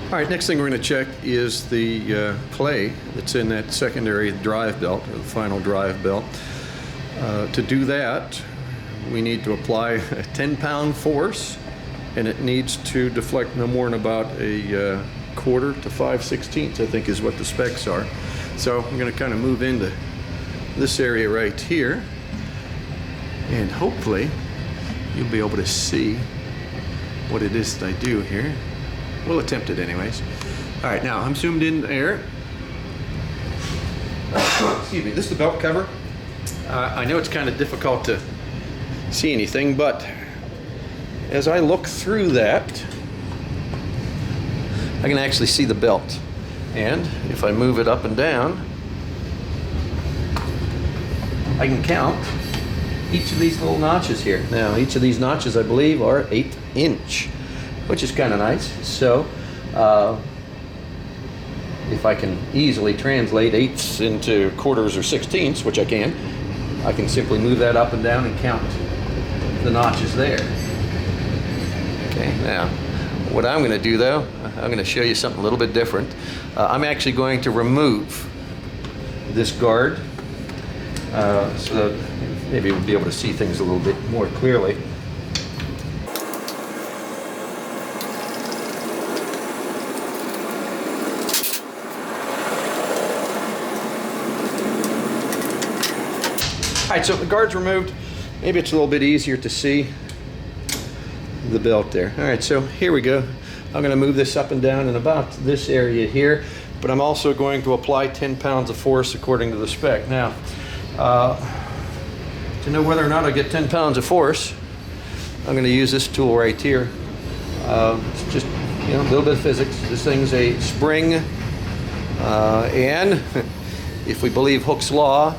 All right, next thing we're going to check is the clay that's in that secondary drive belt, or the final drive belt. To do that, we need to apply a 10-pound force, and it needs to deflect no more than about a quarter to 5/16, I think is what the specs are. So I'm going to kind of move into this area right here, and hopefully you'll be able to see what it is that I do here. We'll attempt it anyways. All right, now I'm zoomed in there. Excuse me, this is the belt cover. I know it's kind of difficult to see anything, but as I look through that, I can actually see the belt. And if I move it up and down, I can count each of these little notches here. Now, each of these notches, I believe, are 1/8 inch, which is kind of nice. So, if I can easily translate 1/8 into quarters or 1/16, which I can simply move that up and down and count the notches there. Okay, now, what I'm going to do though, I'm going to show you something a little bit different. I'm actually going to remove this guard so that maybe we'll be able to see things a little bit more clearly. All right, so the guard's removed. Maybe it's a little bit easier to see the belt there. All right, so here we go. I'm going to move this up and down in about this area here, but I'm also going to apply 10 pounds of force according to the spec. Now, to know whether or not I get 10 pounds of force, I'm going to use this tool right here. It's just, you know, a little bit of physics. This thing's a spring, and if we believe Hooke's law,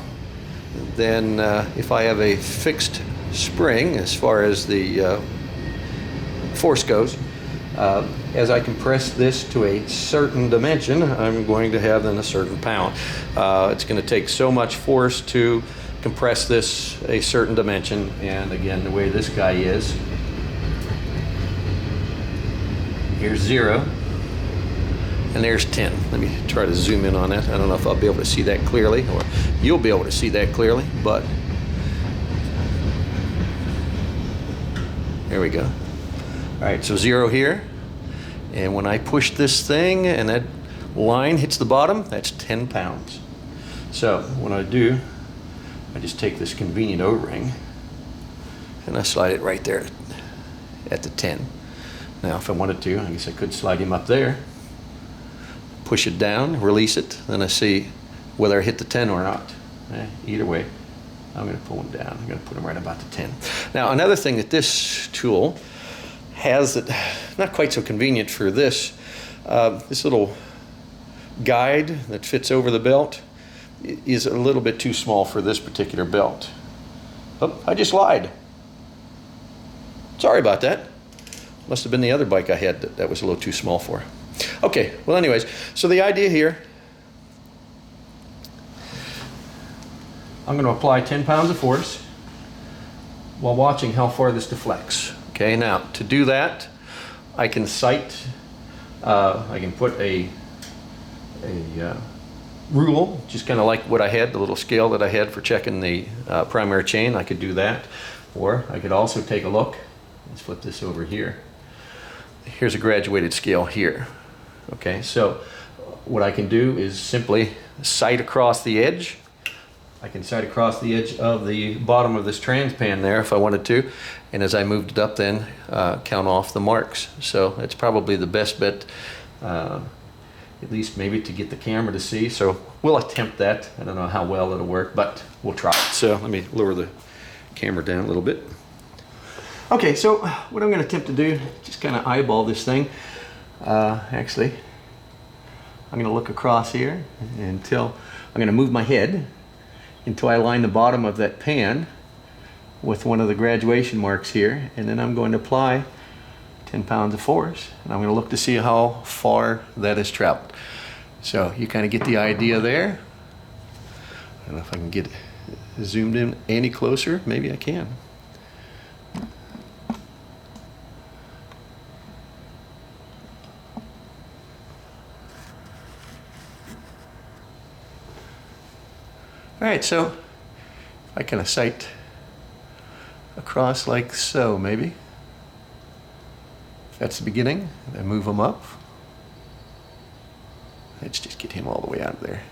then if I have a fixed spring as far as the force goes, as I compress this to a certain dimension, I'm going to have then a certain pound. It's going to take so much force to compress this a certain dimension, and again, the way this guy is, here's 0, and there's 10. Let me try to zoom in on that. I don't know if I'll be able to see that clearly, or you'll be able to see that clearly, but there we go. All right, so 0 here, and when I push this thing and that line hits the bottom, that's 10 pounds. So what I do, I just take this convenient O-ring and I slide it right there at the 10. Now, if I wanted to, I guess I could slide him up there, push it down, release it, then I see whether I hit the 10 or not. Either way, I'm going to pull him down. I'm going to put him right about the 10. Now, another thing that this tool has that not quite so convenient for this, this little guide that fits over the belt is a little bit too small for this particular belt. Oh, I just lied. Sorry about that. Must have been the other bike I had that was a little too small for. Okay, well anyways, so the idea here, I'm going to apply 10 pounds of force while watching how far this deflects. Okay, now to do that, I can sight, I can put a rule, just kind of like what I had, the little scale that I had for checking the primary chain. I could do that, or I could also take a look. Let's flip this over here. Here's a graduated scale here. Okay, so what I can do is simply sight across the edge. I can sight across the edge of the bottom of this transpan there if I wanted to, and as I moved it up then count off the marks. So it's probably the best bet, at least maybe to get the camera to see. So we'll attempt that. I don't know how well it'll work, but we'll try it. So let me lower the camera down a little bit. Okay, so what I'm going to attempt to do, just kind of eyeball this thing. Actually, I'm going to look across here until I'm going to move my head until I line the bottom of that pan with one of the graduation marks here, and then I'm going to apply 10 pounds of force, and I'm going to look to see how far that has traveled. So you kind of get the idea there. I don't know if I can get zoomed in any closer. Maybe I can. All right, so I kind of sight across like so, maybe. That's the beginning. I move them up. Let's just get him all the way out of there.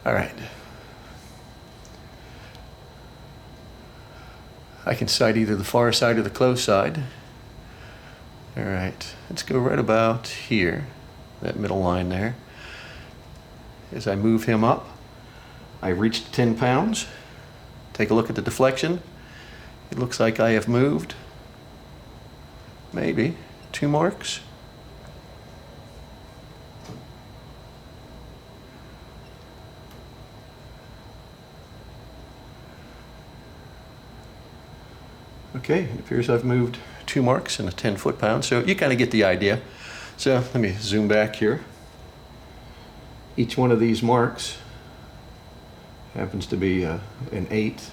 All right. I can sight either the far side or the close side. All right, let's go right about here, that middle line there. As I move him up, I reached 10 pounds. Take a look at the deflection. It looks like I have moved maybe 2 marks. Okay, it appears I've moved 2 marks in a 10 foot-pound, so you kind of get the idea. So let me zoom back here. Each one of these marks happens to be an 8.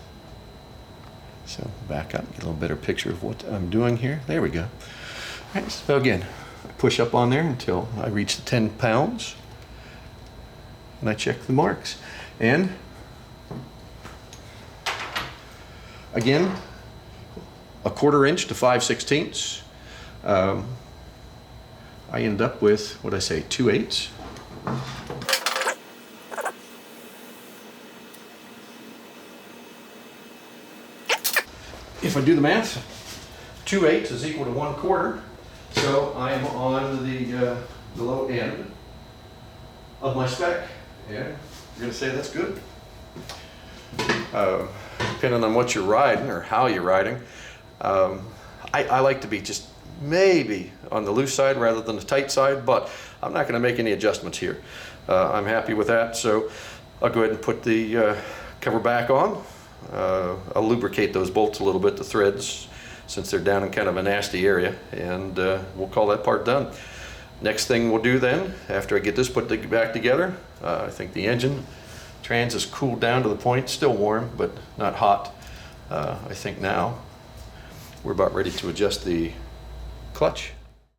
So back up, get a little better picture of what I'm doing here. There we go. All right, so again, I push up on there until I reach the 10 pounds, and I check the marks. And again, 1/4 inch to 5/16. I end up with, what I say, 2/8. If I do the math, 2/8 is equal to 1/4. So I am on the low end of my spec. Yeah, you're gonna say that's good. Depending on what you're riding or how you're riding, I like to be just maybe on the loose side rather than the tight side, but I'm not going to make any adjustments here. I'm happy with that, so I'll go ahead and put the cover back on. I'll lubricate those bolts a little bit, the threads, since they're down in kind of a nasty area, and we'll call that part done. Next thing we'll do then, after I get this put back together, I think the engine trans is cooled down to the point, still warm, but not hot. I think now we're about ready to adjust the clutch.